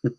Yep.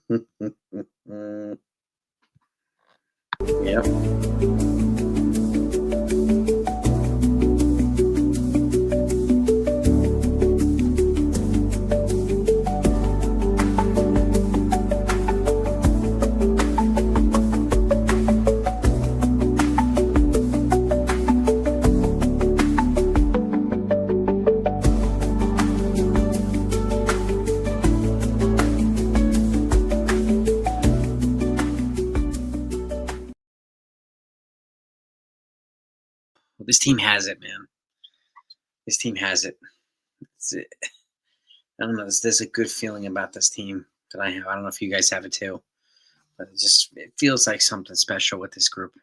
Well, this team has it, man. This team has it. I don't know. There's a good feeling about this team that I have. I don't know if you guys have it too, but it feels like something special with this group.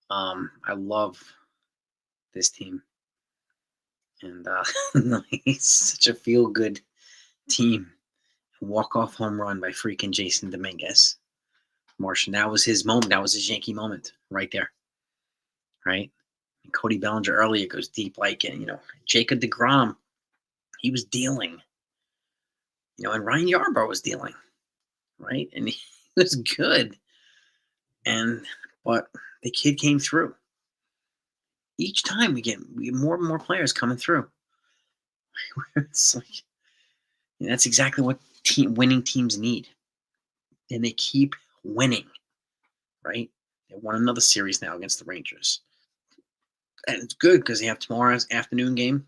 I love this team, and it's such a feel good team. Walk off home run by freaking Jason Dominguez. Martian. That was his moment. That was his Yankee moment right there. Right? And Cody Bellinger earlier goes deep like it. Jacob deGrom, he was dealing. And Ryan Yarbrough was dealing. Right? And he was good. But the kid came through. Each time we get more and more players coming through. It's like that's exactly what winning teams need. And they keep winning. Right? They won another series now against the Rangers. And it's good because they have tomorrow's afternoon game.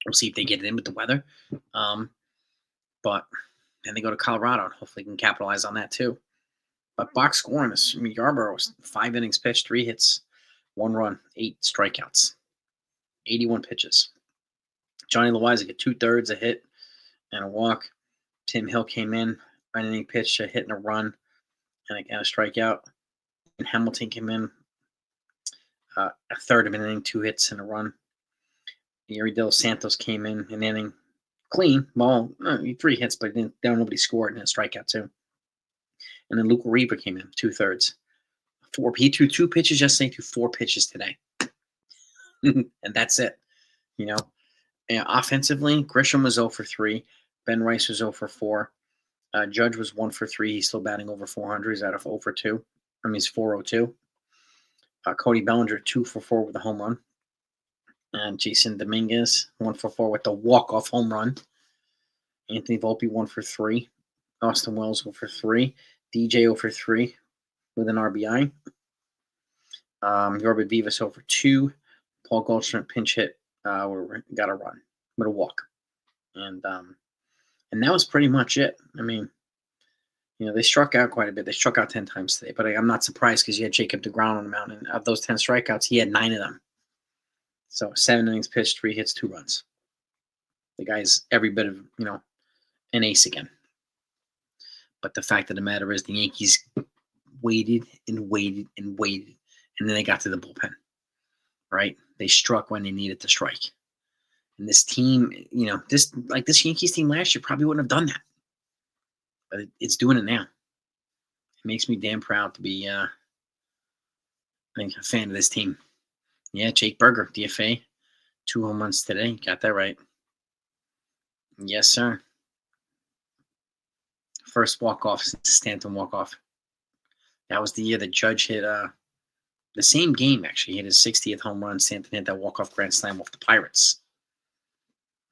We'll see if they get it in with the weather. But then they go to Colorado, and hopefully can capitalize on that too. But box scoring, Yarbrough was 5 innings pitched, 3 hits, 1 run, 8 strikeouts, 81 pitches. Johnny Loiza got 2/3, a hit, and a walk. Tim Hill came in, 9 inning pitch, a hit and a run, and a strikeout. And Hamilton came in, a third of an inning, 2 hits and a run. Yuri Dos Santos came in an inning clean. Well, 3 hits, but nobody scored and a strikeout too. And then Luke Weaver came in, 2/3. He threw 2 pitches yesterday, threw 4 pitches today. And that's it. Offensively, Grisham was 0 for 3. Ben Rice was 0 for 4. Judge was 1 for 3. He's still batting over 400. He's out of 0 for 2. He's 402. Cody Bellinger, 2 for 4 with a home run. And Jason Dominguez, 1 for 4 with the walk-off home run. Anthony Volpe, 1 for 3. Austin Wells, 0 for 3. DJ, 0 for 3 with an RBI. Yorba Vivas, 0 for 2. Paul Goldschmidt pinch hit, got a run with a walk. And that was pretty much it. They struck out quite a bit. They struck out 10 times today, but I'm not surprised because you had Jacob deGrom on the mound, and of those 10 strikeouts, he had 9 of them. So 7 innings pitched, 3 hits, 2 runs. The guy's every bit of, an ace again. But the fact of the matter is the Yankees waited and waited and waited, and then they got to the bullpen, right? They struck when they needed to strike. And this team, this Yankees team last year probably wouldn't have done that. But it's doing it now. It makes me damn proud to be a fan of this team. Yeah, Jake Berger, DFA, 2 home runs today. Got that right. Yes, sir. First walk-off since Stanton walk-off. That was the year that Judge hit the same game, actually. He hit his 60th home run. Stanton hit that walk-off grand slam off the Pirates.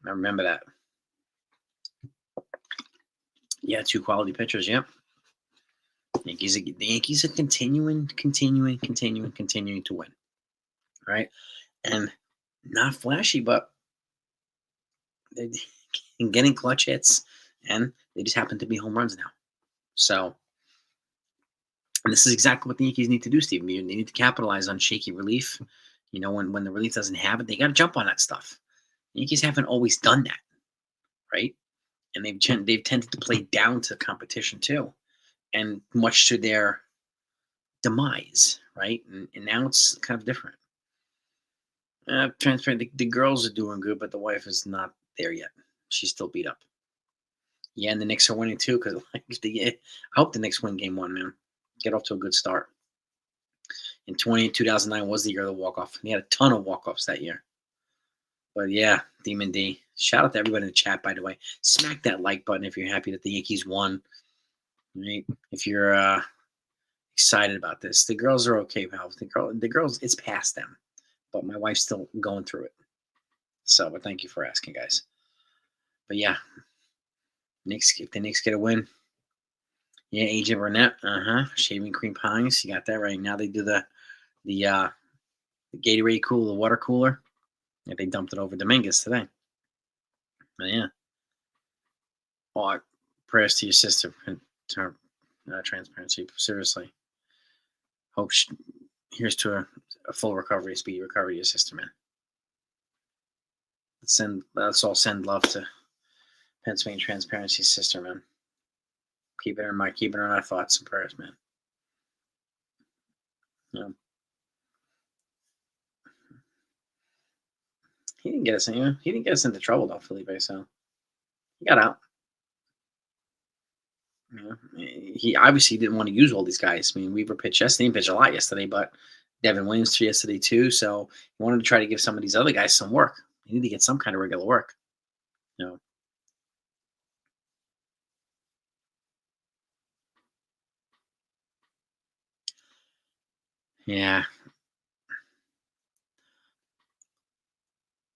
I remember that. Yeah, 2 quality pitchers, yep. The Yankees are continuing to win. Right? And not flashy, but they're getting clutch hits, and they just happen to be home runs now. So, and this is exactly what the Yankees need to do, Steve. They need to capitalize on shaky relief. When the relief doesn't have it, they got to jump on that stuff. The Yankees haven't always done that, right? And they've tended to play down to competition too, and much to their demise, right? And now it's kind of different. Transparent. The girls are doing good, but the wife is not there yet. She's still beat up. Yeah, and the Knicks are winning too because I hope the Knicks win game 1, man. Get off to a good start. In 2009 was the year of the walk-off. He had a ton of walk-offs that year. But yeah, Demon D. Shout out to everybody in the chat, by the way. Smack that like button if you're happy that the Yankees won. right? If you're excited about this, the girls are okay, pal. The girls, it's past them, but my wife's still going through it. So, but thank you for asking, guys. But yeah, Knicks. If the Knicks get a win, yeah, Agent Burnett, shaving cream pies. You got that right. Now they do the the Gatorade cooler, the water cooler. Yeah, they dumped it over Dominguez today. But yeah, oh, prayers to your sister and to her transparency. Seriously, hope here's to a full recovery, a speedy recovery to your sister, man. Let's all send love to Pennsylvania Transparency's sister, man. Keep it in mind, keep it in our thoughts and prayers, man. You know, he didn't get us anywhere. He didn't get us into trouble though, Felipe. So he got out. You know, he obviously didn't want to use all these guys. I mean, Weaver pitched yesterday, he pitched a lot yesterday, but Devin Williams threw yesterday too. So he wanted to try to give some of these other guys some work. They need to get some kind of regular work. You know. Yeah.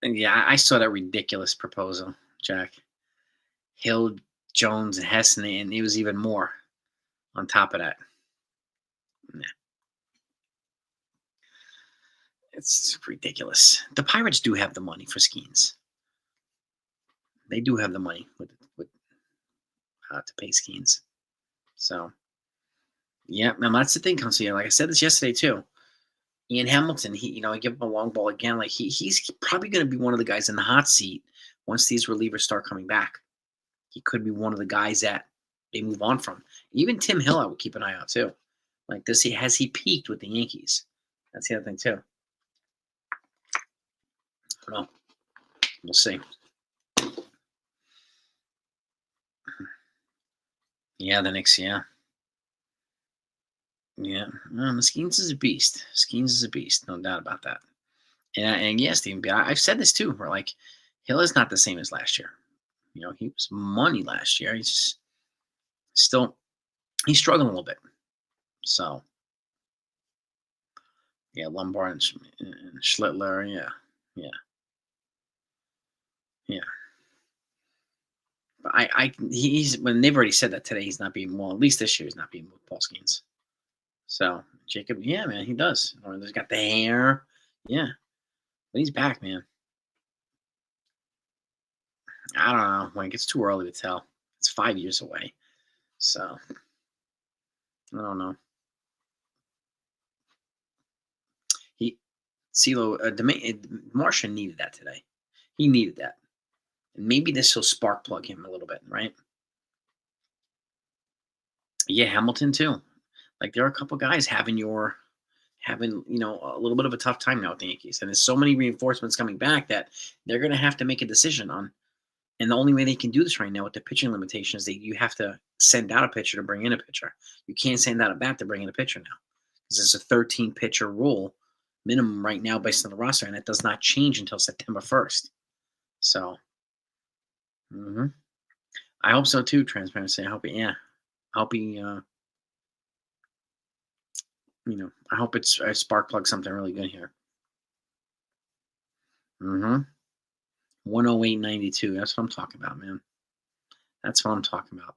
And yeah, I saw that ridiculous proposal, Jack. Hill, Jones, and Hessen, and it was even more on top of that. Nah, it's ridiculous. The Pirates do have the money for Skeens. They do have the money with to pay Skeens. So yeah, man, that's the thing, comes here. Like I said this yesterday too. Ian Hamilton, I give him a long ball again. Like he's probably going to be one of the guys in the hot seat once these relievers start coming back. He could be one of the guys that they move on from. Even Tim Hill, I would keep an eye out too. Like, has he peaked with the Yankees? That's the other thing too. I don't know. We'll see. Yeah, the Knicks. Yeah, yeah. Skeens is a beast. Skeens is a beast, no doubt about that. And yes, Steve, I've said this too. Where like Hill is not the same as last year. He was money last year. He's just still he's struggling a little bit. So yeah, Lombard and Schlittler. Yeah, yeah, yeah. But he's when they've already said that today. He's not being at least this year he's not being with Paul Skeens. So Jacob, yeah, man, he does. Or he's got the hair. Yeah, but he's back, man. I don't know. Like it's too early to tell. It's 5 years away. So I don't know. He CeeLo Martian needed that today. He needed that. And maybe this will spark plug him a little bit, right? Yeah, Hamilton too. Like there are a couple guys having a little bit of a tough time now with the Yankees, and there's so many reinforcements coming back that they're going to have to make a decision on. And the only way they can do this right now with the pitching limitations, that you have to send out a pitcher to bring in a pitcher. You can't send out a bat to bring in a pitcher now because there's a 13 pitcher rule minimum right now based on the roster, and it does not change until September 1st. So, mhm. I hope so too. Transparency. I hope. Yeah. I hope he. I hope it's a spark plug something really good here. 108.92. That's what I'm talking about, man. That's what I'm talking about.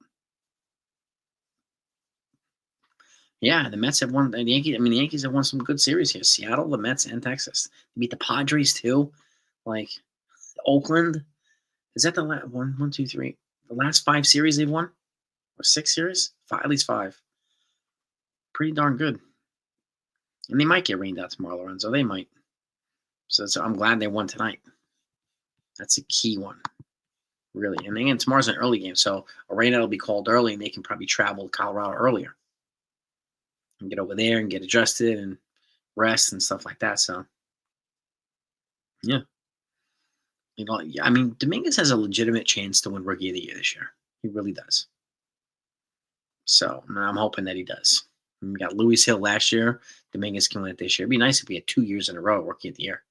Yeah, the Mets have won. The Yankees. I mean, the Yankees have won some good series here. Seattle, the Mets, and Texas. They beat the Padres too. Like Oakland. Is that the last one? One, two, three. The last 5 series they've won, or 6 series? Five, at least 5. Pretty darn good. And they might get rained out tomorrow, Lorenzo. They might. So I'm glad they won tonight. That's a key one, really. And again, tomorrow's an early game, so a rainout will be called early, and they can probably travel to Colorado earlier and get over there and get adjusted and rest and stuff like that. So, yeah. Yeah, I mean, Dominguez has a legitimate chance to win Rookie of the Year this year. He really does. So I'm hoping that he does. We got Louis Hill last year. Dominguez can win it this year. It'd be nice if we had 2 years in a row Rookie of the Year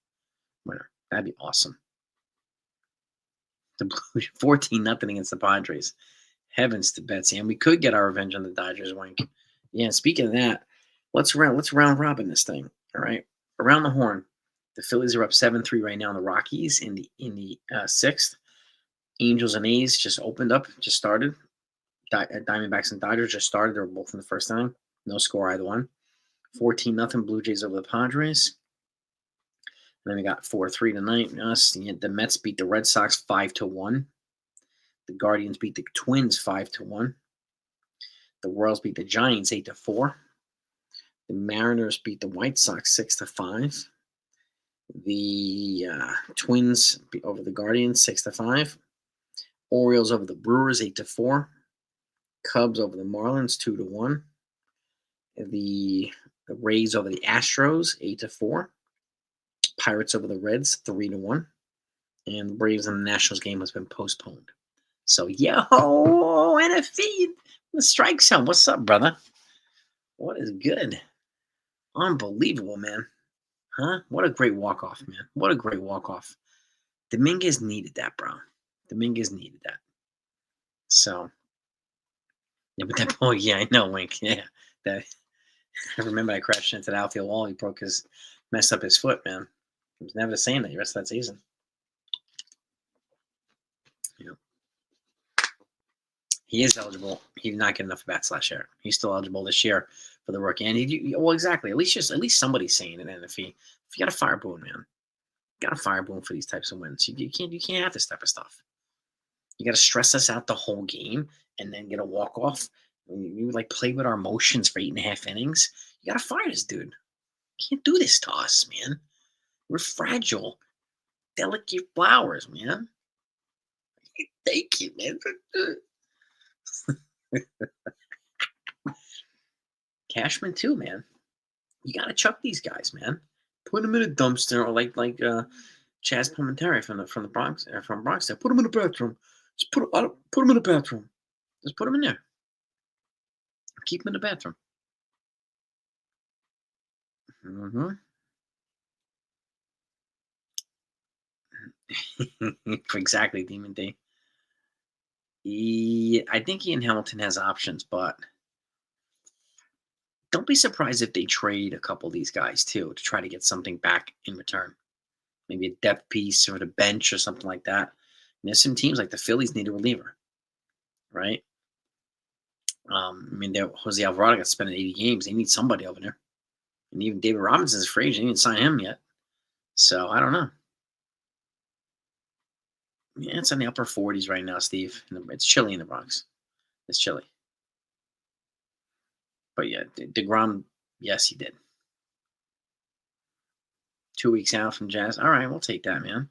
winner. That'd be awesome. The Blues 14-0 against the Padres. Heavens to Betsy, and we could get our revenge on the Dodgers, Wink. Yeah, speaking of that, let's round robin this thing. All right, around the horn. The Phillies are up 7-3 right now on the Rockies in the sixth. Angels and A's just opened up, just started. Diamondbacks and Dodgers just started. They were both in the first inning. No score either one. 14-0 Blue Jays over the Padres. And then we got 4-3 tonight. The Mets beat the Red Sox 5-1. The Guardians beat the Twins 5-1. The Royals beat the Giants 8-4. The Mariners beat the White Sox 6-5. The Twins beat over the Guardians 6-5. Orioles over the Brewers 8-4. Cubs over the Marlins 2-1. The Rays over the Astros 8-4. Pirates over the Reds 3-1. And the Braves and the Nationals game has been postponed. So NFV, the strike zone. What's up, brother? What is good? Unbelievable, man. Huh? What a great walk-off, man. What a great walk-off. Dominguez needed that, bro. Dominguez needed that. So, yeah, but that boy, yeah, I know, Wink. Yeah. I remember I crashed into the outfield wall. He messed up his foot, man. He was never the same the rest of that season. Yeah. He is eligible. He did not get enough bats last year. He's still eligible this year for the rookie. And well, exactly. At least somebody's saying it. And if you got a fire Boone, man, you got to fire Boone for these types of wins. You can't have this type of stuff. You got to stress us out the whole game and then get a walk off. You like play with our emotions for 8.5 innings. You got to fire this dude. You can't do this to us, man. We're fragile, delicate flowers, man. Thank you, man. Cashman too, man. You got to chuck these guys, man. Put them in a dumpster, or like Chaz Palminteri from the Bronx, from Bronx. Put them in the bathroom. Just put them in the bathroom. Just put them in there. Keep them in the bathroom. Exactly, Demon D. I think Ian Hamilton has options, but don't be surprised if they trade a couple of these guys too to try to get something back in return. Maybe a depth piece or the bench or something like that. And there's some teams like the Phillies need a reliever, right? I mean, Jose Alvarado got spent 80 games. They need somebody over there. And even David Robinson's a free agent. They didn't sign him yet. So I don't know. Yeah, it's in the upper 40s right now, Steve. It's chilly in the Bronx. It's chilly. But yeah, DeGrom, yes, he did. 2 weeks out from Jazz. All right, we'll take that, man.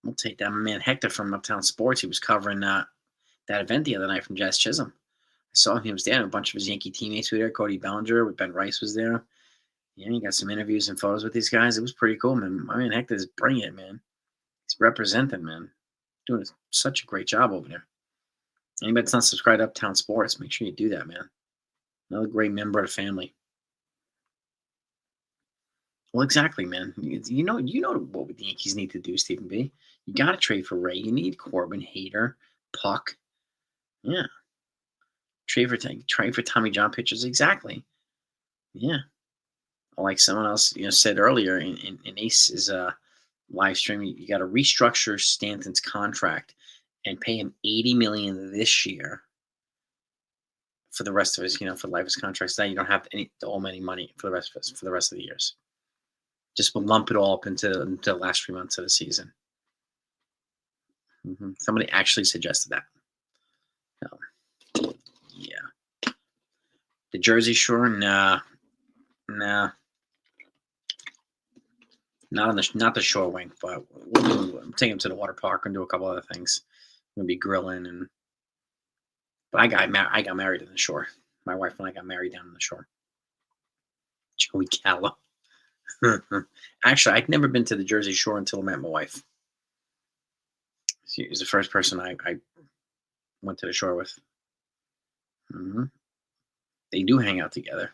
We'll take that. My man Hector from Uptown Sports, he was covering that event the other night from Jazz Chisholm. I saw him. He was there. And a bunch of his Yankee teammates were there. Cody Bellinger with Ben Rice was there. Yeah, he got some interviews and photos with these guys. It was pretty cool, man. My man Hector's bringing it, man. He's representing, man. Doing such a great job over there. Anybody that's not subscribed to Uptown Sports, make sure you do that, man. Another great member of the family. Well, exactly, man. You know what the Yankees need to do, Stephen B. You got to trade for Ray. You need Corbin, Hader, Puck. Yeah. Trade for Tommy John pitchers. Exactly. Yeah. Like someone else said earlier in Ace's live stream, you got to restructure Stanton's contract and pay him $80 million this year for the rest of his, for the life of his contract. So now you don't have to owe any money for the rest of the years. Just lump it all up into the last 3 months of the season. Somebody actually suggested that. Yeah. The Jersey Shore, nah. Not the shore wing, but I'm taking him to the water park and do a couple other things. I'm gonna be grilling but I got married in the shore. My wife and I got married down on the shore. Joey Gallo. Actually, I'd never been to the Jersey Shore until I met my wife. She was the first person I went to the shore with. They do hang out together.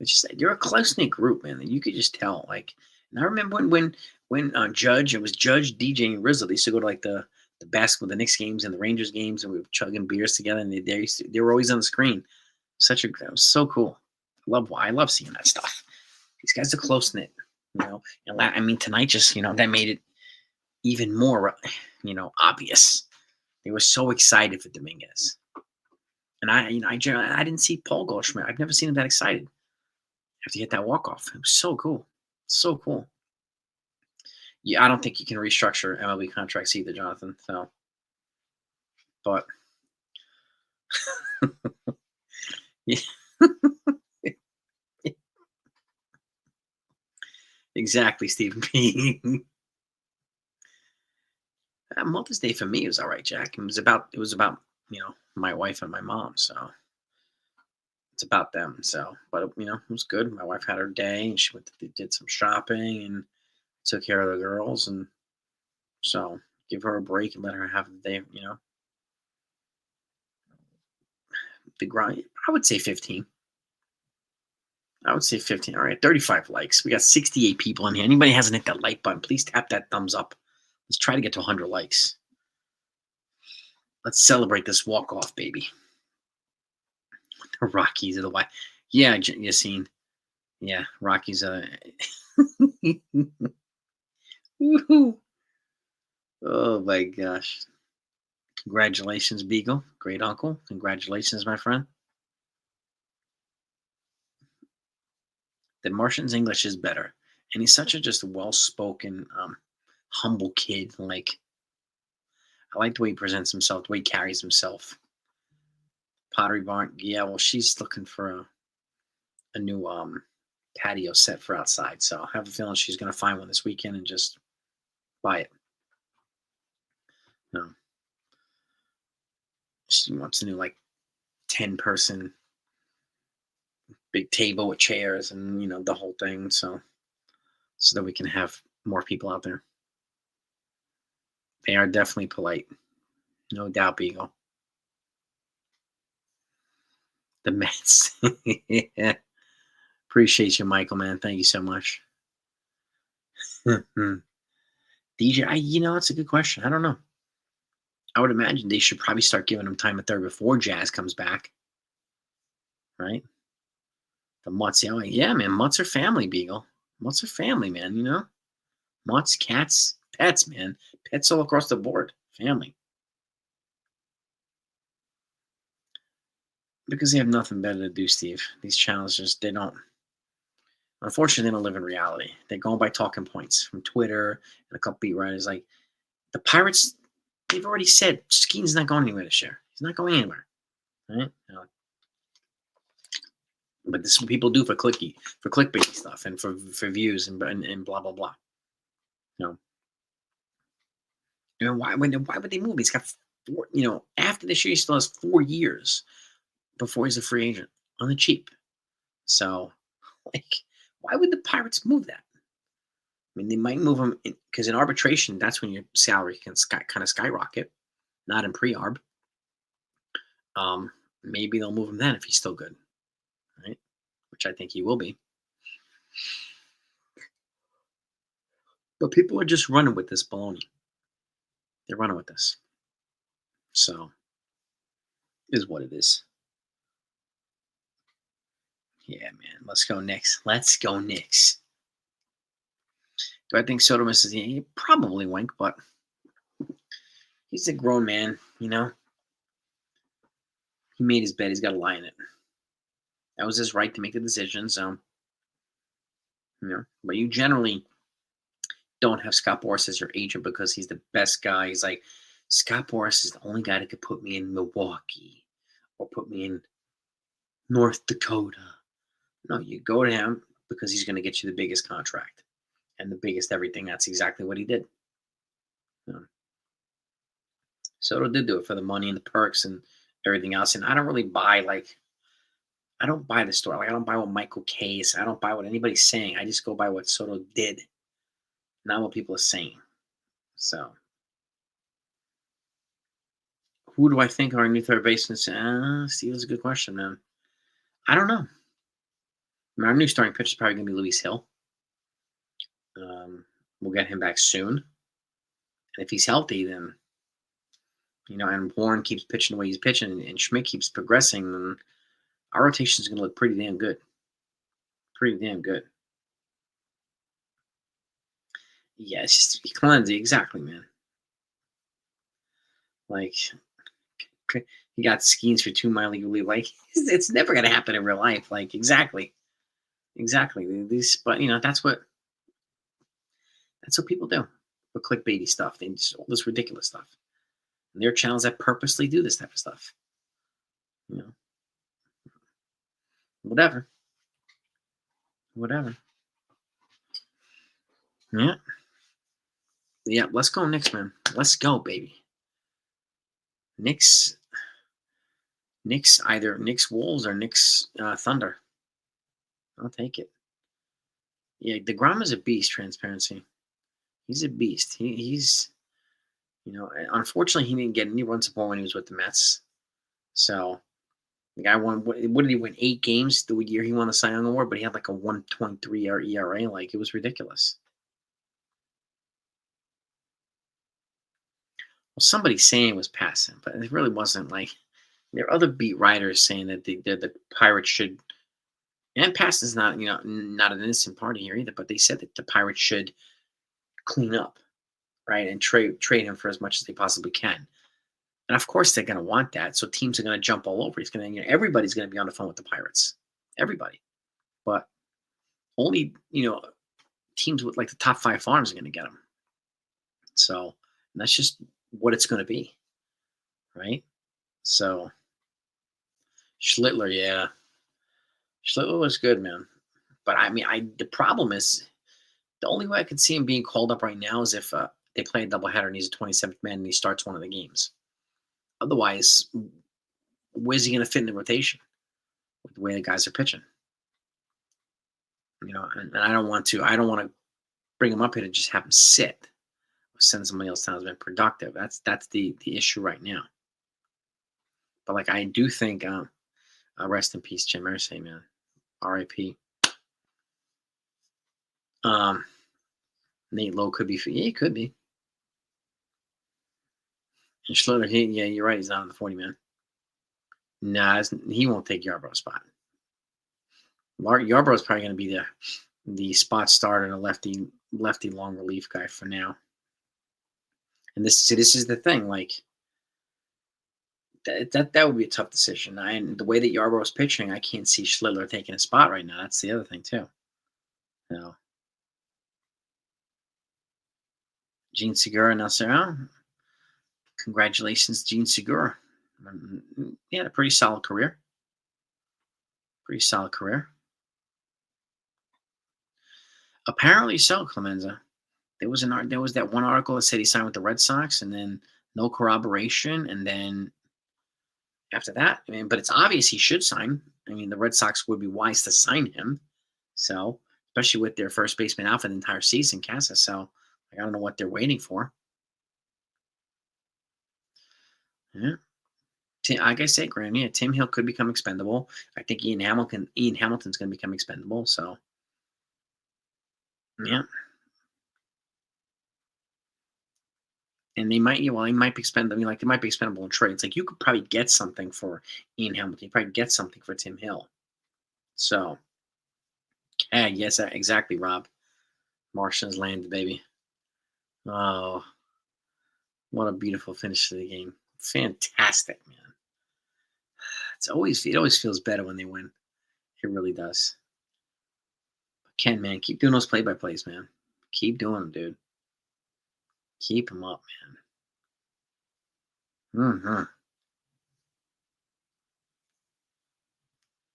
It's just you're a close knit group, man. And you could just tell. And I remember when Judge, it was Judge, DJ, and Rizzo. They used to go to the the basketball, the Knicks games and the Rangers games, and we were chugging beers together, and they were always on the screen. That was so cool. I love seeing that stuff. These guys are close knit, And I mean, tonight just that made it even more obvious. They were so excited for Dominguez, and I didn't see Paul Goldschmidt. I've never seen him that excited after he hit that walk off. It was so cool, so cool. Yeah, I don't think you can restructure MLB contracts either, Jonathan. So, but yeah, exactly, Stephen P. Mother's Day for me was all right, Jack. It was about my wife and my mom. So it's about them. So, but it was good. My wife had her day, and she did some shopping and took care of the girls, and so give her a break and let her have the day. The grind. I would say 15. I would say 15. All right, 35 likes. We got 68 people in here. Anybody hasn't hit that like button, please tap that thumbs up. Let's try to get to 100 likes. Let's celebrate this walk off, baby. The Rockies are the why. Yeah, Yassine. Yeah, Rockies. Woohoo. Oh my gosh! Congratulations, Beagle. Great uncle. Congratulations, my friend. The Martian's English is better, and he's such a just well-spoken, humble kid. Like I like the way he presents himself, the way he carries himself. Pottery Barn. Yeah, well, she's looking for a new patio set for outside, so I have a feeling she's going to find one this weekend and just buy it. No, she wants a new 10-person big table with chairs and the whole thing, so that we can have more people out there. They are definitely polite, no doubt, Beagle. The Mets. Yeah. Appreciate you, Michael, man. Thank you so much. DJ, it's a good question. I don't know. I would imagine they should probably start giving him time at third before Jazz comes back, right? The Mutts, yeah, man. Mutts are family, Beagle. Mutts are family, man. Mutts, cats, pets, man. Pets all across the board. Family. Because they have nothing better to do, Steve. These channels they don't. Unfortunately, they don't live in reality. They're going by talking points from Twitter and a couple beat writers. Like the Pirates, they've already said Skeen's not going anywhere this year. He's not going anywhere, right? But this is what people do for clickbait stuff, and for views and blah blah blah. Why would they move? He's got four. After this year, he still has 4 years before he's a free agent on the cheap. So, why would the Pirates move that? I mean, they might move him because in arbitration, that's when your salary can kind of skyrocket. Not in pre-arb. Maybe they'll move him then if he's still good, right? Which I think he will be. But people are just running with this baloney. They're running with this. So, is what it is. Yeah, man. Let's go Knicks. Let's go Knicks. Do I think Soto misses the game? Probably Wink, but he's a grown man, He made his bed. He's got to lie in it. That was his right to make the decision. So, but you generally don't have Scott Boras as your agent because he's the best guy. He's like, Scott Boras is the only guy that could put me in Milwaukee or put me in North Dakota. No, you go to him because he's going to get you the biggest contract and the biggest everything. That's exactly what he did. Soto did do it for the money and the perks and everything else. And I don't really buy I don't buy the story. I don't buy what Michael K is. I don't buy what anybody's saying. I just go by what Soto did, not what people are saying. So, who do I think are our new third baseman? Steven's a good question, man. I don't know. Our new starting pitcher is probably going to be Luis Hill. We'll get him back soon. And if he's healthy, then And Warren keeps pitching the way he's pitching, and Schmidt keeps progressing, then our rotation is going to look pretty damn good. Pretty damn good. Yeah, it's just Cleansy, exactly, man. Like, he got schemes for 2 minor league relief. Like, it's never going to happen in real life. Like, exactly. These, but that's what people do. For clickbaity stuff. They just all this ridiculous stuff. And there are channels that purposely do this type of stuff. You know, whatever. Yeah. Yeah, let's go Knicks, man. Let's go, baby. Knicks, either Knicks Wolves or Knicks Thunder. I'll take it. Yeah, DeGrom is a beast. Transparency. He's a beast. He's unfortunately he didn't get any run support when he was with the Mets. So the guy won. What did he win? 8 games the year he won the Cy Young Award, but he had like a 1.3 ERA. Like, it was ridiculous. Well, somebody saying it was passing, but it really wasn't. Like, there are other beat writers saying that the Pirates should. And Paxton's not an innocent party here either, but they said that the Pirates should clean up, right, and trade him for as much as they possibly can. And of course they're going to want that, so teams are going to jump all over. Everybody's going to be on the phone with the Pirates, everybody. But only teams with like the top 5 farms are going to get him. So that's just what it's going to be, right? So Schlittler, yeah. Schlittler was good, man. But the problem is the only way I could see him being called up right now is if they play a doubleheader and he's a 27th man and he starts one of the games. Otherwise, where's he going to fit in the rotation with the way the guys are pitching? And I don't want to bring him up here to just have him sit or send somebody else down who's been productive. That's the issue right now. But like, I do think rest in peace, Jim Irsay, man. R.I.P. Nate Lowe could be. Yeah, he could be. And Schroeder, yeah, you're right. He's not on the 40 man. Nah, he won't take Yarborough's spot. Yarborough's probably going to be the spot starter and a lefty long relief guy for now. And this is the thing. Like, that would be a tough decision. And the way that Yarborough's pitching, I can't see Schlittler taking a spot right now. That's the other thing too. Gene Segura now, Sarah. Congratulations, Gene Segura. He had a pretty solid career. Apparently so, Clemenza. There was that one article that said he signed with the Red Sox, and then no corroboration, and then after that, but it's obvious he should sign. The Red Sox would be wise to sign him. So, especially with their first baseman out for the entire season, Casa. So, I don't know what they're waiting for. Yeah. Like I said, Graham, yeah, Tim Hill could become expendable. I think Ian Hamilton's going to become expendable. So, yeah. And they might be expendable. They might be expendable in trades. Like, you could probably get something for Ian Hamilton. You probably get something for Tim Hill. So, yeah, yes, exactly, Rob. Martians landed, baby. Oh, what a beautiful finish to the game. Fantastic, man. It always feels better when they win. It really does. But Ken, man, keep doing those play-by-plays, man. Keep doing them, dude. Keep them up, man. Mm-hmm.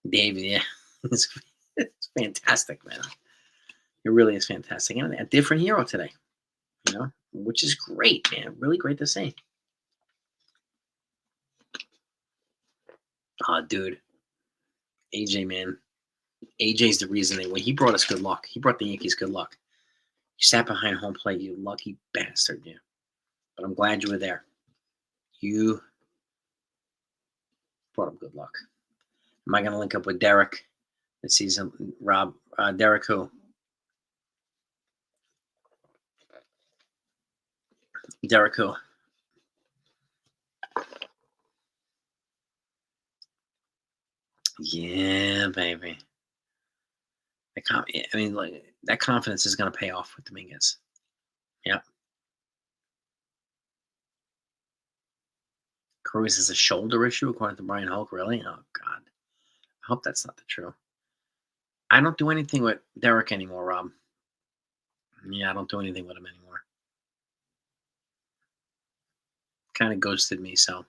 David, yeah. it's fantastic, man. It really is fantastic. And a different hero today, which is great, man. Really great to see. Oh, dude. AJ, man. AJ's the reason they win. He brought us good luck. He brought the Yankees good luck. You sat behind home plate, you lucky bastard, you. But I'm glad you were there. You brought him good luck. Am I going to link up with Derek this season? Rob, Derek who? Derek who? Yeah, baby. I mean, like, that confidence is gonna pay off with Dominguez. Yep. Cruz has a shoulder issue according to Brian Hulk, really? Oh god. I hope that's not the truth. I don't do anything with Derek anymore, Rob. Yeah, I don't do anything with him anymore. Kinda ghosted me, so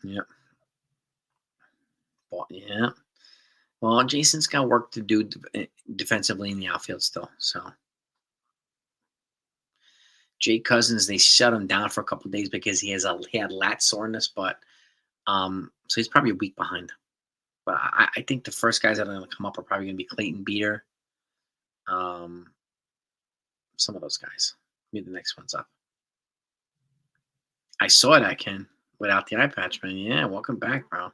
yep. Well, yeah. Well, Jason's got work to do defensively in the outfield still, so Jake Cousins, they shut him down for a couple of days because he had lat soreness, but so he's probably a week behind. But I think the first guys that are going to come up are probably going to be Clayton Beater, um, some of those guys. Maybe the next one's up. I saw that Ken without the eye patch, man. Yeah, welcome back, bro.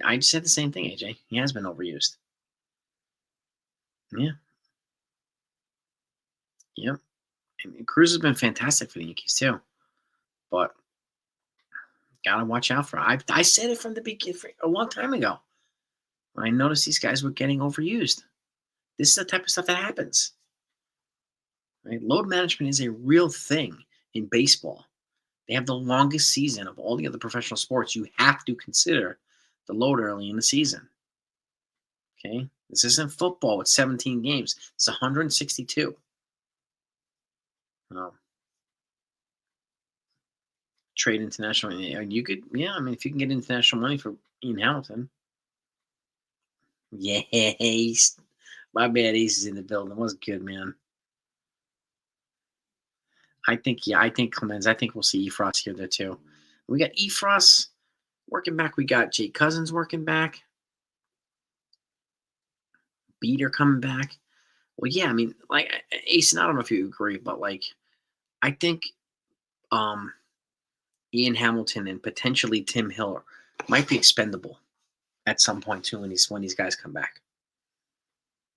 I just said the same thing, AJ. He has been overused. Yeah, yep. And Cruz has been fantastic for the Yankees too, but gotta watch out for. I said it from the beginning a long time ago when I noticed these guys were getting overused. This is the type of stuff that happens. Right? Load management is a real thing in baseball. They have the longest season of all the other professional sports. You have to consider the load early in the season. Okay, this isn't football with 17 games. It's 162. Um, trade international. Yeah, you could, yeah. I mean, if you can get international money for Ian Hamilton, yeah. My bad, Ace is in the building. It was good, man. I think, yeah, I think Clemens. I think we'll see Efros here there too. We got Efros working back. We got Jake Cousins working back. Beater coming back. Well, yeah, I mean, like Ace, and I don't know if you agree, but like I think um Ian Hamilton and potentially Tim Hiller might be expendable at some point too when these guys come back,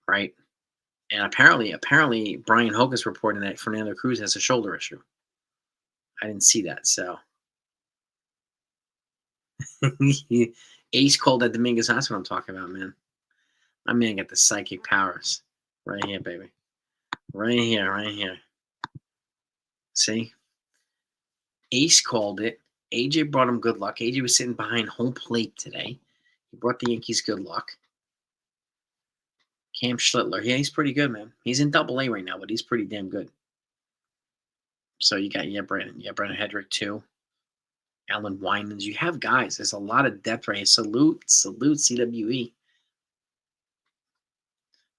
right? And apparently Brian Hoke is reporting that Fernando Cruz has a shoulder issue. I didn't see that, so Ace called at Dominguez. That's what I'm talking about, man. My man got the psychic powers right here, baby. Right here, right here. See, Ace called it. AJ brought him good luck. AJ was sitting behind home plate today. He brought the Yankees good luck. Cam Schlittler, yeah, he's pretty good, man. He's in Double A right now, but he's pretty damn good. So you got Brandon Hedrick too. Alan Wynans. You have guys. There's a lot of depth right here. Salute CWE.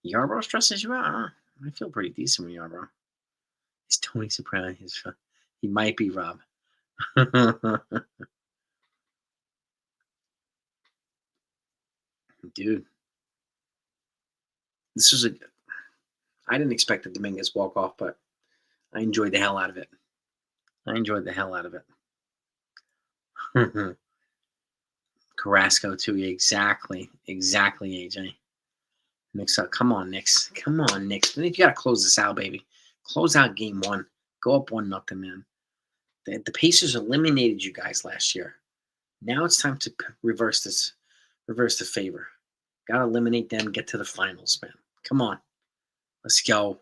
Yarbrough stresses you out. I feel pretty decent with Yarbrough. He's Tony Soprano. He might be Rob. Dude, this was a. I didn't expect the Dominguez walk off, but I enjoyed the hell out of it. I enjoyed the hell out of it. Carrasco too. Yeah, exactly, AJ. Knicks up. Come on, Knicks. Come on, Knicks. You got to close this out, baby. Close out game one. Go up 1-0, man. The Pacers eliminated you guys last year. Now it's time to reverse this. Reverse the favor. Got to eliminate them. Get to the finals, man. Come on. Let's go.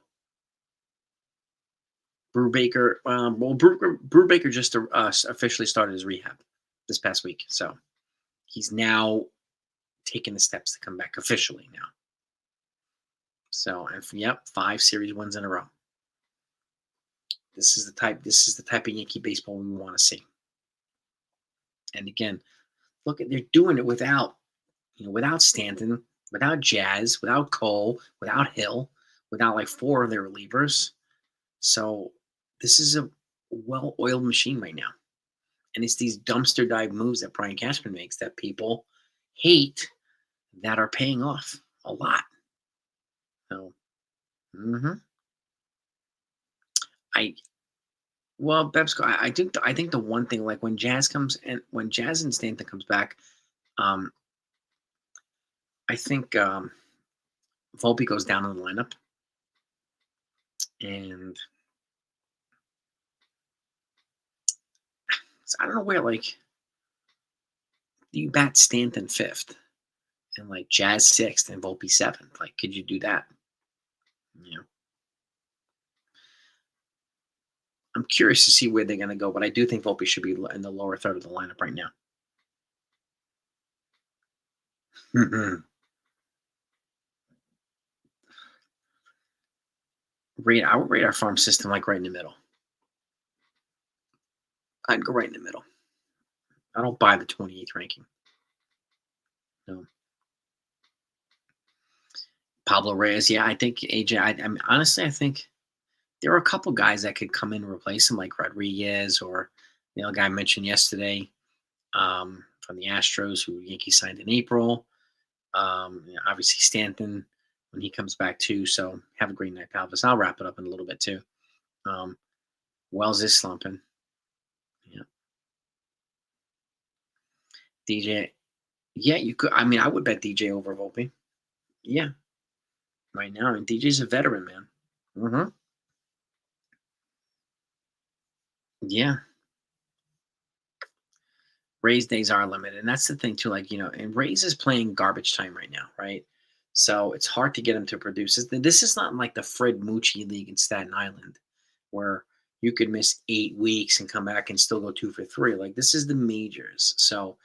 Brubaker. Well, Brubaker just officially started his rehab this past week. So he's now taking the steps to come back officially now. So, and yep, 5 series wins in a row. This is the type of Yankee baseball we want to see. And again, look at they're doing it without without Stanton, without Jazz, without Cole, without Hill, without like 4 of their relievers. So this is a well-oiled machine right now. And it's these dumpster dive moves that Brian Cashman makes that people hate that are paying off a lot. So I well, Bebsco, I think the one thing like when Jazz and Stanton comes back, um, I think Volpe goes down in the lineup, and I don't know where, like, you bat Stanton fifth and like Jazz sixth and Volpe seventh. Like, could you do that? You know, I'm curious to see where they're going to go, but I do think Volpe should be in the lower third of the lineup right now. I would rate our farm system like right in the middle. I'd go right in the middle. I don't buy the 28th ranking. No. Pablo Reyes, yeah, I think AJ. I mean, honestly, I think there are a couple guys that could come in and replace him, like Rodriguez or the other guy I mentioned yesterday from the Astros, who Yankees signed in April. Obviously Stanton when he comes back too. So have a great night, Palvis. I'll wrap it up in a little bit too. Um, Wells is slumping. Yeah, DJ. Yeah, you could. I mean, I would bet DJ over Volpe. Yeah, right now, and DJ's a veteran, man. Hmm. Yeah, Rays days are limited, and that's the thing too. Like, and Rays is playing garbage time right now, right? So it's hard to get him to produce. This is not like the Fred Mucci League in Staten Island, where you could miss 8 weeks and come back and still go 2 for 3. Like, this is the majors, so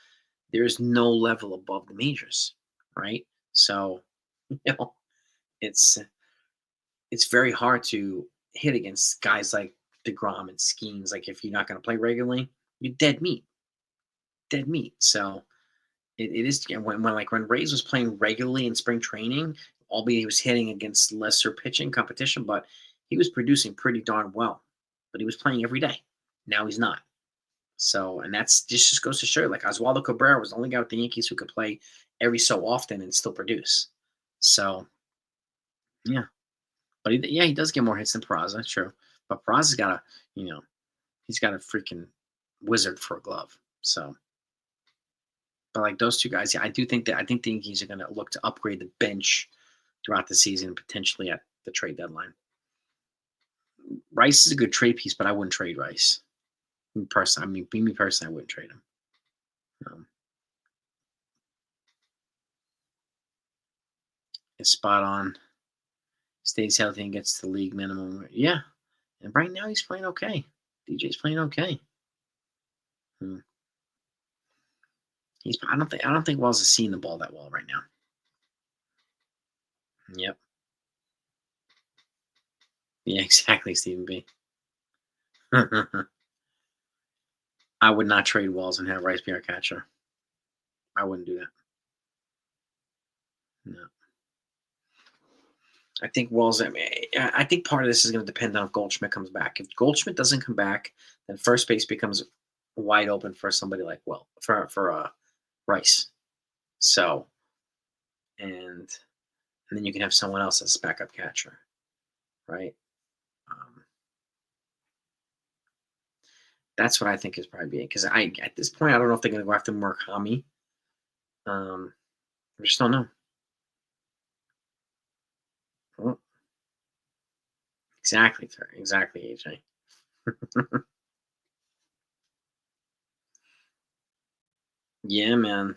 there's no level above the majors, right? So you know, it's it's very hard to hit against guys like DeGrom and Skeens. Like, if you're not going to play regularly, you're dead meat. So it is when Rays was playing regularly in spring training, albeit he was hitting against lesser pitching competition, but he was producing pretty darn well. But he was playing every day. Now he's not. So, and that's just goes to show you, like, Oswaldo Cabrera was the only guy with the Yankees who could play every so often and still produce. So, yeah, but yeah, he does get more hits than Peraza, true. But Peraza's got he's got a freaking wizard for a glove. So, but like those two guys, yeah, I think the Yankees are going to look to upgrade the bench throughout the season, potentially at the trade deadline. Rice is a good trade piece, but I wouldn't trade Rice. Me personally, I wouldn't trade him. Is spot on. Stays healthy and gets to the league minimum. Yeah, and right now he's playing okay. DJ's playing okay. Hmm. I don't think Wells is seeing the ball that well right now. Yep. Yeah, exactly, Stephen B. I would not trade Wells and have Rice be our catcher. I wouldn't do that. No. I think Wells. I think part of this is going to depend on if Goldschmidt comes back. If Goldschmidt doesn't come back, then first base becomes wide open for somebody like for Rice. So and then you can have someone else as backup catcher, right? Um, that's what I think is probably because I at this point I don't know if they're going to go after Murakami. I just don't know. Well, exactly, sir. Exactly, AJ. Yeah, man.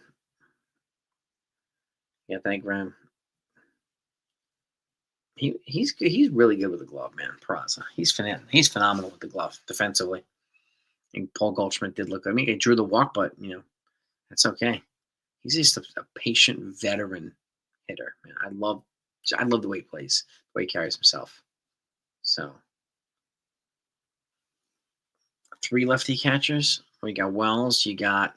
Yeah, thank Graham. He's good. He's really good with the glove, man. Peraza. He's phenomenal with the glove defensively. And Paul Goldschmidt did look. I mean, he drew the walk, but that's okay. He's just a patient veteran hitter, man. I love the way he plays, the way he carries himself. So 3 lefty catchers. Well, you got Wells, you got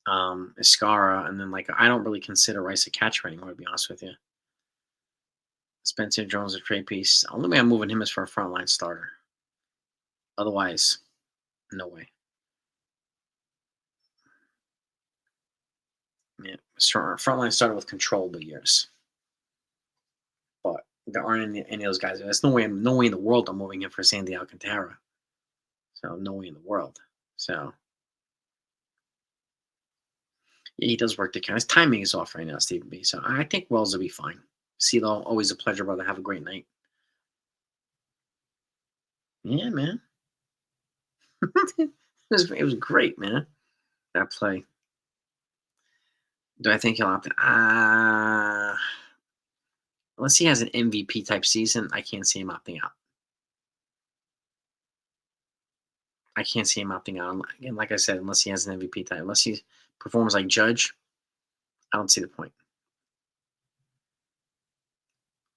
Escara, and then, like, I don't really consider Rice a catcher anymore, to be honest with you. Spencer Jones a trade piece. Only way I'm moving him is for a frontline starter. Otherwise, no way. Yeah, frontline starter with controllable years, but there aren't any of those guys. There's no way in the world I'm moving him for Sandy Alcantara. So no way in the world. So yeah, he does work the count. His timing is off right now, Stephen B. So I think Wells will be fine. CeeLo, always a pleasure, brother. Have a great night. Yeah, man. It was great, man. That play. Do I think he'll opt in? Unless he has an MVP type season, I can't see him opting out. I can't see him opting out. Again, like I said, unless he has an MVP type, unless he performs like Judge, I don't see the point.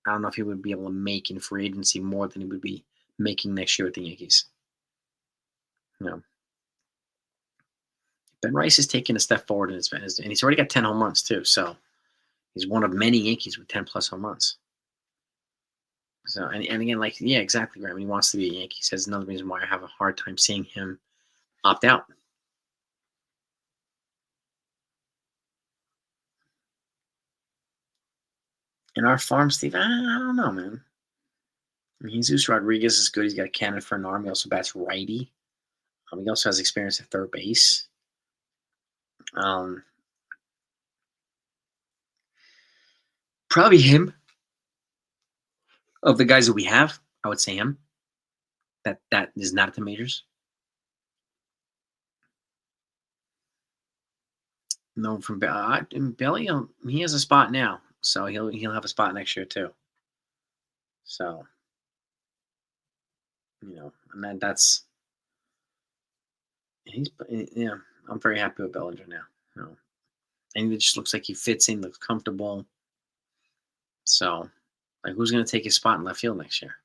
I don't know if he would be able to make in free agency more than he would be making next year with the Yankees. No. Ben Rice is taking a step forward in and he's already got 10 home runs too. So he's one of many Yankees with 10 plus home runs. So and again, like yeah, exactly, Graham. He wants to be a Yankee. He says another reason why I have a hard time seeing him opt out. In our farm, Steve, I don't know, man. I mean, Jesus Rodriguez is good. He's got a cannon for an arm. He also bats righty. He also has experience at third base. Um, Probably him of the guys that we have. I would say him. That is not at the majors. No, from Belly, he has a spot now, so he'll have a spot next year too. So and that's yeah. I'm very happy with Bellinger now. And it just looks like he fits in, looks comfortable. So, like, who's going to take his spot in left field next year?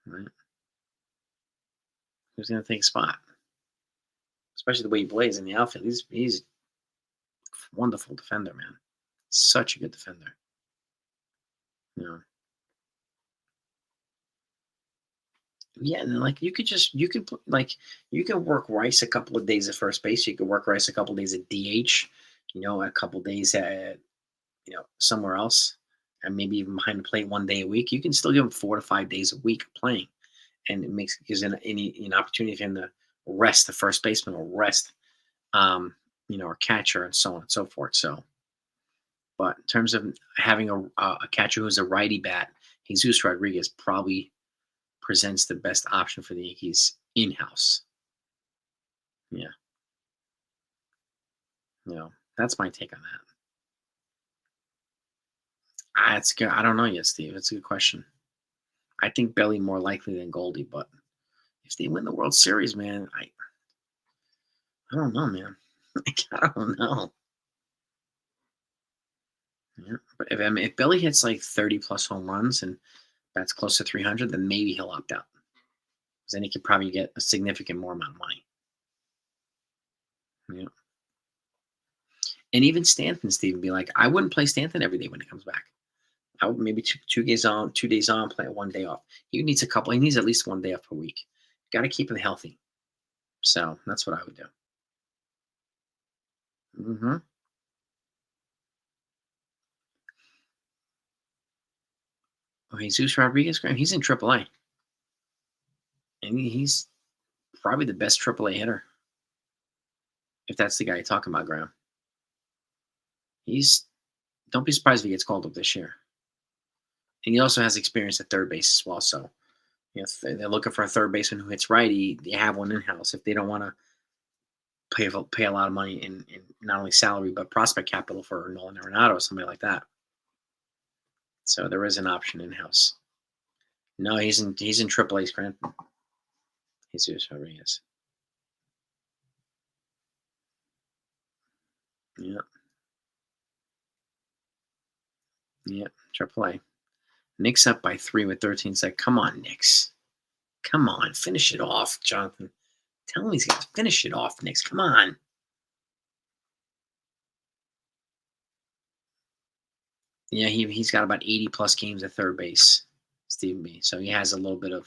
Right? Who's going to take a spot? Especially the way he plays in the outfield. He's a wonderful defender, man. Such a good defender. You know. Yeah, and like you could work Rice a couple of days at first base. You could work Rice a couple of days at DH. A couple of days at somewhere else, and maybe even behind the plate 1 day a week. You can still give him 4 to 5 days a week of playing, and gives an opportunity for him to rest the first baseman or rest or catcher and so on and so forth. So, but in terms of having a catcher who's a righty bat, Jesus Rodriguez probably presents the best option for the Yankees in house. Yeah, that's my take on that. It's good. I don't know yet, Steve. It's a good question. I think Belly more likely than Goldie, but if they win the World Series, man, I don't know, man. I don't know. Yeah. But if Belly hits like 30 plus home runs and that's close to 300, then maybe he'll opt out. Because then he could probably get a significant more amount of money. Yeah. And even Stanton, Steve, would be like, I wouldn't play Stanton every day when he comes back. I would maybe two days on, 2 days on, play 1 day off. He needs He needs at least 1 day off per week. Got to keep him healthy. So that's what I would do. Mm-hmm. Oh, Jesus Rodriguez, Graham, he's in AAA. And he's probably the best AAA hitter. If that's the guy you're talking about, Graham. Don't be surprised if he gets called up this year. And he also has experience at third base as well. So, if they're looking for a third baseman who hits righty, they have one in house. If they don't want to pay a lot of money in not only salary but prospect capital for Nolan Arenado or somebody like that. So there is an option in house. No, he's in AAA Scranton. Jesus Rodriguez. Yeah. Yeah. AAA. Knicks up by 3 with 13 seconds. Come on, Knicks. Come on, finish it off, Jonathan. Tell him he's got to finish it off, Knicks. Come on. Yeah, he's got about 80 plus games at third base, Stephen B. So he has a little bit of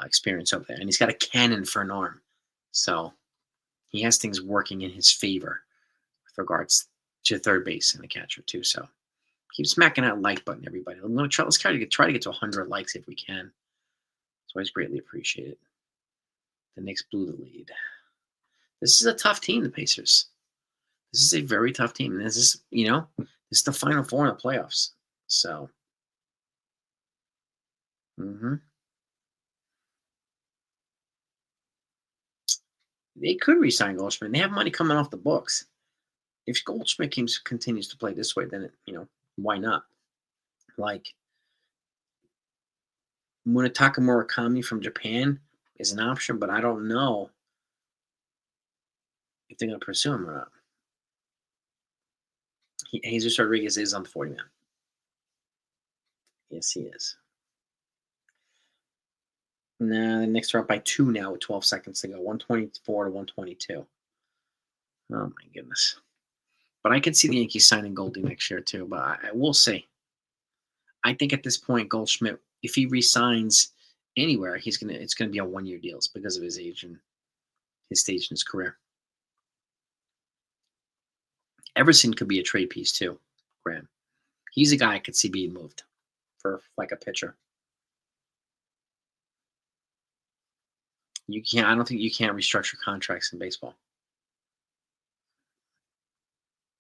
experience up there, and he's got a cannon for an arm. So he has things working in his favor with regards to third base and the catcher too. So keep smacking that like button, everybody. Let's try to get to 100 likes if we can. It's always greatly appreciated. The Knicks blew the lead. This is a tough team, the Pacers. This is a very tough team, and this is the Final Four in the playoffs. So, mm-hmm. They could resign Goldschmidt. They have money coming off the books. If Goldschmidt continues to play this way, then why not? Like Munetaka Murakami from Japan is an option, but I don't know if they're going to pursue him or not. Jesus Rodriguez is on the 40 man. Yes, he is. Nah, the Knicks are up by 2 now with 12 seconds to go. 124 to 122. Oh my goodness. But I could see the Yankees signing Goldie next year too. But I will say, I think at this point, Goldschmidt, if he resigns anywhere, it's gonna be on 1-year deals because of his age and his stage in his career. Everson could be a trade piece too, Graham. He's a guy I could see being moved for like a pitcher. You can't. I don't think you can't restructure contracts in baseball,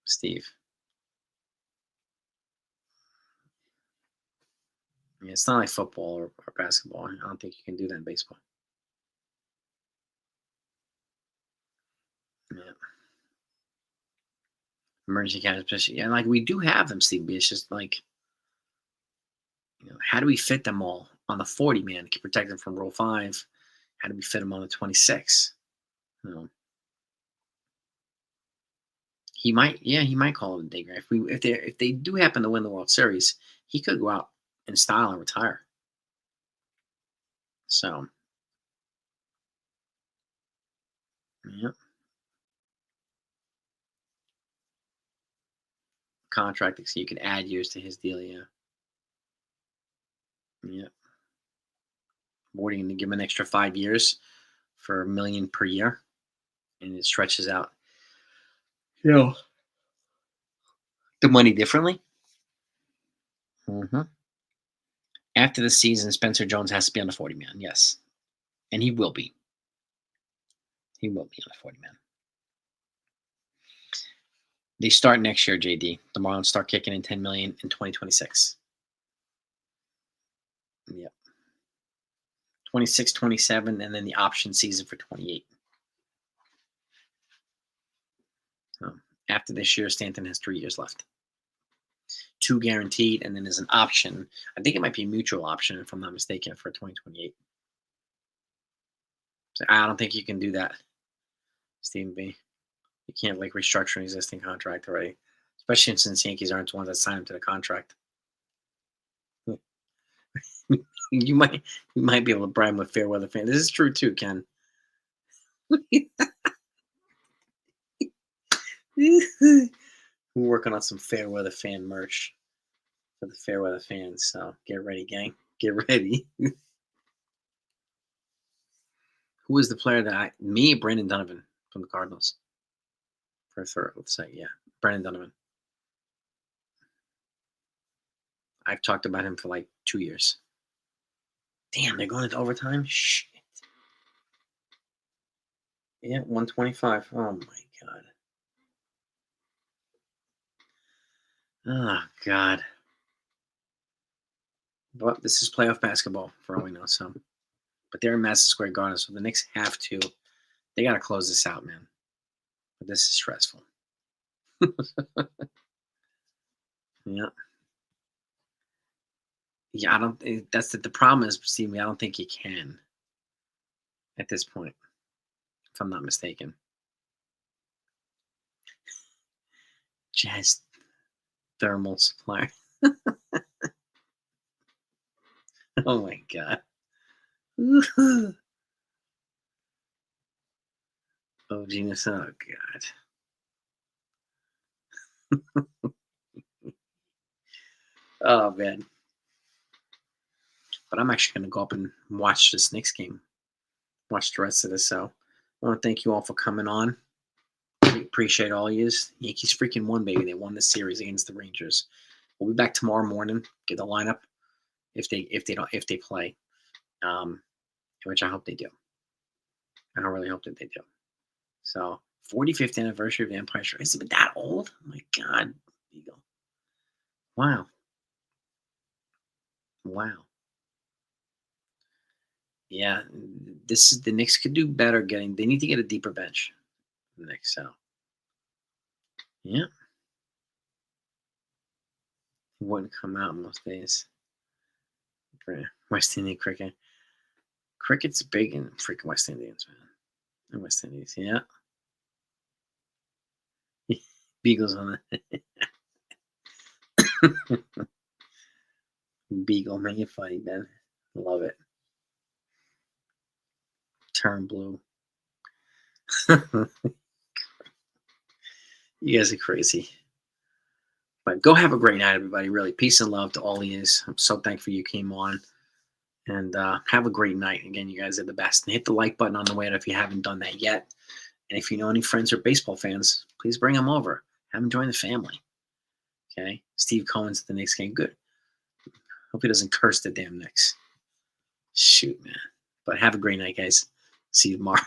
Steve. Yeah, it's not like football or basketball. I don't think you can do that in baseball. Yeah. Emergency cash, especially. Yeah, like we do have them, Steve. But it's just like, how do we fit them all on the 40 man to protect them from Rule 5? How do we fit them on the 26? You know, he might call it a day. If they do happen to win the World Series, he could go out in style and retire. So, yeah, contract. So you could add years to his deal. Yeah, yeah. What are you going to give him an extra 5 years for $1 million per year, and it stretches out, the money differently. hmm After the season, Spencer Jones has to be on the 40 man. Yes, and he will be. He will be on the 40 man. They start next year, JD. The Marlins start kicking in 10 million in 2026. Yep. 26, 27, and then the option season for 28. So after this year, Stanton has 3 years left. 2 guaranteed, and then there's an option. I think it might be a mutual option, if I'm not mistaken, for 2028. So I don't think you can do that, Stephen B. You can't like restructure an existing contract already, especially since Yankees aren't the ones that signed him to the contract. you might be able to bribe him with fair weather fan. This is true too, Ken. We're working on some fair weather fan merch for the fair weather fans. So get ready, gang. Get ready. Who was the player that Brandon Donovan from the Cardinals. For a third, let's say, yeah. Brandon Donovan. I've talked about him for like 2 years. Damn, they're going into overtime? Shit. Yeah, 125. Oh my god. Oh god. But this is playoff basketball for all we know. So, but they're in Madison Square Garden, so the Knicks have to. They got to close this out, man. But this is stressful. Yeah. Yeah, I don't. That's the problem is, Steve. I don't think you can at this point, if I'm not mistaken. Jazz thermal supply. Oh my god. Oh genius. Oh god. Oh man. But I'm actually going to go up and watch this Knicks game. Watch the rest of this. So I want to thank you all for coming on. We appreciate all yous. Yankees freaking won, baby. They won this series against the Rangers. We'll be back tomorrow morning. Get the lineup if they play, which I hope they do. I really hope that they do. So 45th anniversary of the Empire Strikes. Is it that old? Oh my God, Eagle. Wow. Wow. Yeah, this is the Knicks could do better getting. They need to get a deeper bench. The Knicks, so yeah, he wouldn't come out most days. West Indian cricket. Cricket's big in freaking West Indians, man. In West Indies, yeah. Beagles on the Beagle, man. You're funny, man. Love it. Turn blue. You guys are crazy. But go have a great night, everybody. Really, peace and love to all of you. I'm so thankful you came on. And have a great night. Again, you guys are the best. And hit the like button on the way out if you haven't done that yet. And if you know any friends or baseball fans, please bring them over. Have them join the family. Okay? Steve Cohen's at the Knicks game. Good. Hope he doesn't curse the damn Knicks. Shoot, man. But have a great night, guys. See you tomorrow.